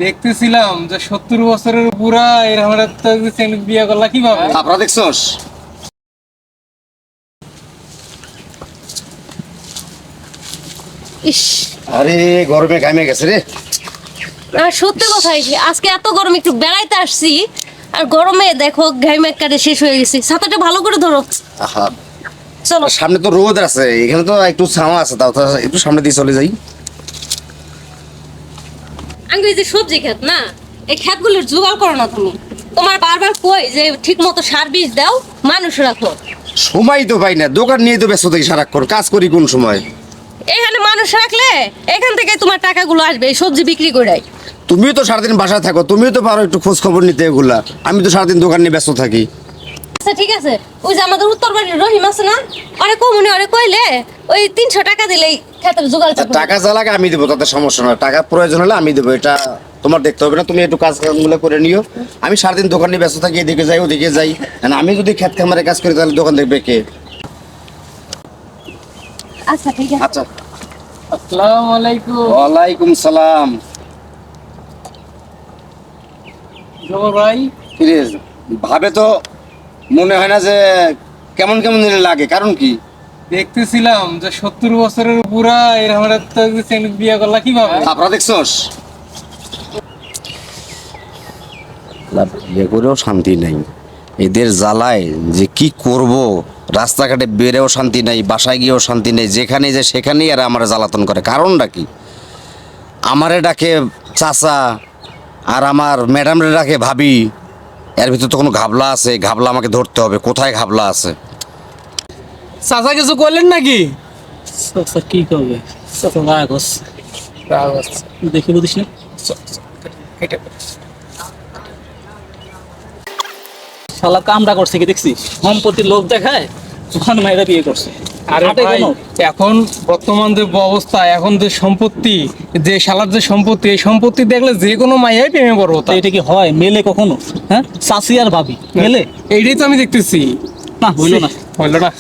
দেখতেছিলাম যে 70 বছরের বুড়া এরকম একটা ছেলে বিয়ে করলা কিভাবে? আপনারা দেখছস? ইস, আরে গরমে ঘামে গেছে রে। সত্যি কথাই আজকে এত গরম, একটু বেড়াইতে আসছি আর গরমে দেখো ঘাইমে একেবারে শেষ হয়ে গেছি। ছাতাটা ভালো করে ধরো। আহা, চলো সামনে তো রোদ আছে, এখানে তো একটু ছাওয়া আছে, তাও তো একটু সামনে দিয়ে চলে যাই। আঙ্গু, এই যে সবজি ক্ষেত না, এই ক্ষেতগুলোর জোগাড় করো না তুমি। তোমার বারবার কই যে ঠিক মতো সার বীজ দাও, মানুষ রাখো। সময় তো পাই না, দোকান নিয়ে তো ব্যস্ত থাকি সারাক্ষণ, কাজ করি কোন সময়? এখানে মানুষ রাখলে এখান থেকে তোমার টাকাগুলো আসবে এই সবজি বিক্রি করে। তুমিও তো সারাদিন বাসায় থাকো, তুমিও তো পারো একটু খোঁজ খবর নিতে এগুলা। আমি তো সারাদিন দোকান নিয়ে ব্যস্ত থাকি। আচ্ছা ঠিক আছে, ওই যে আমাদের উত্তর বাড়ির রহিম আছে না, অনেক কমুনি অনেক কইলে ওই 300 টাকা দিলেই খেতের জোগাড় আর টাকা যা লাগে আমি দেবো, তাতে সমস্যা নয়। টাকা প্রয়োজন হলে আমি দেবো, এটা তোমার দেখতে হবে না। তুমি একটু কাজ কামগুলো করে নিও। আমি সারাদিন দোকান নিয়ে ব্যস্ত থাকি, এদিকে যাই ওদিকে যাই। আর আমি যদি খেত খামারে কাজ করি তাহলে দোকান দেখবে কে? আচ্ছা ঠিক আছে। আচ্ছা, আসসালামু আলাইকুম। ওয়ালাইকুম সালাম। জবর ভাই, কিরে, ভাবে তো মনে হয় না যে কেমন কেমন যেন লাগে, কারণ কি? দেখতেছিলাম যে 70 বছরের বুড়া এরকম একটা ছেলে বিয়ে করলা কিভাবে? আপনারা দেখছস? বিয়ে করেও শান্তি নাই, এদের জ্বালায় যে কি করব। রাস্তাঘাটে বেরেও শান্তি নাই, বাসায় গিয়েও শান্তি নেই, যেখানে যে সেখানেই এরা আমার জ্বালাতন করে। কারণটা কি? আমারে ডাকে চাচা আর আমার ম্যাডামরে ডাকে ভাবি। এর ভিতর তো কোনো ঘাবলা আছে, ঘাবলা আমাকে ধরতে হবে। কোথায় ঘাবলা আছে? চাচা কিছু করলেন নাকি? চাচা কি করবে? চাচা রাগস দেখি বুঝিস না। শালা কামটা করছে কি দেখছিস? সম্পত্তির লোভ দেখায় ওখান মায়েরা বিয়ে করছে। আরে হাটে ভাই, কোনো এখন বর্তমান যে অবস্থা, এখন যে সম্পত্তি, যে শালার যে সম্পত্তি, এই সম্পত্তি দেখলে যে কোনো মাইয়াই প্রেমে পড়বো। তো এটা কি হয়? মেলে কখনো? হ্যাঁ, চাচি আর ভাবি মেলে? এইটাই তো আমি দেখতেছি। না হইলো না। হইলো না।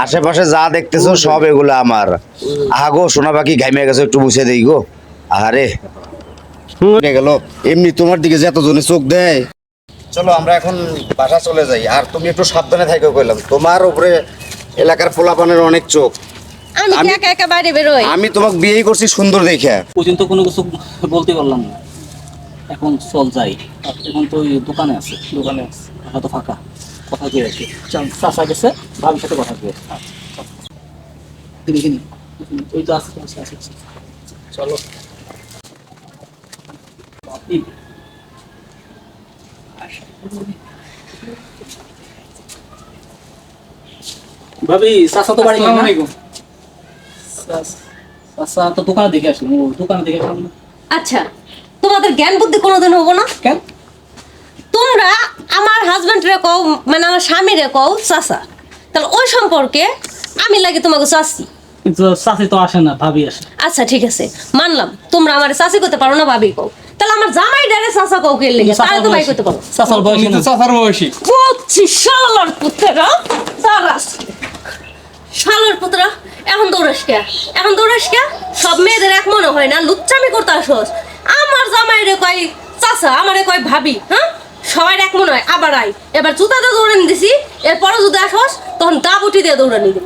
আশেপাশে যা দেখতেছো সব এগুলো আমার। আগো সোনা পাখি ঘাইমে গেছে, একটু মুছে দেই গো। আরে গেল, এমনি তোমার দিকে যে এতজনে চোখ দেয়। চলো আমরা এখন বাসা চলে যাই। আর তুমি একটু সাবধানে থাকো কইলাম, তোমার উপরে এলাকার পোলাপানের অনেক চোখ। আমি কি একা একা বাইরে বেরোই? আমি তোমাকে বিয়েই করছি সুন্দর দেখে। পর্যন্ত কোনো কিছু বলতে পারলাম না। এখন চল যাই। এখন তো ওই দোকানে আছে, হয়তো ফাঁকা। কথা দিয়ে আছে, চাচা গেছে, ভাবির সাথে কথা দিয়ে। দেখিনি ওই তো আছে। চলো। ভাবি চাচা তো বাড়ি আসসালামু না? আলাইকুম। চাচা তো দোকানে দেখে আসলাম। ও দোকানে দেখে আসলাম না। আচ্ছা, তোমাদের জ্ঞান বুদ্ধি কোনোদিন হবো না কেন? তোমরা আমার হাজবেন্ড রে কও, মানে আমার স্বামী রে কও চাচা, তাহলে ওই সম্পর্কে আমি লাগে তোমাকে চাচি। কিন্তু চাচি তো আসে না, ভাবি আসে। আচ্ছা ঠিক আছে, মানলাম তোমরা আমার চাচি করতে পারো না, ভাবি কও। তাহলে আমার জামাই ডারে চাচা কও কে লেগে, তাহলে তো ভাই করতে পারো। চাচার বয়স উনি তো চাচার বয়সী। বুঝছি, শালার পুত্রেরা সারাস, শালার পুত্রা। এখন দৌড়াস কে? সব মেয়েদের এক মনে হয় না, লুচ্চামি করতে আসোস। আমার জামাই রে কয় চাচা, আমারে কয় ভাবি। হ্যাঁ, সবাই এক মনে হয়। আবার আই, এবার জুতাতে দৌড়ানি দিছি, এরপরে যদি আসোস তখন দাবুটি দিয়ে দৌড়ানি দিব।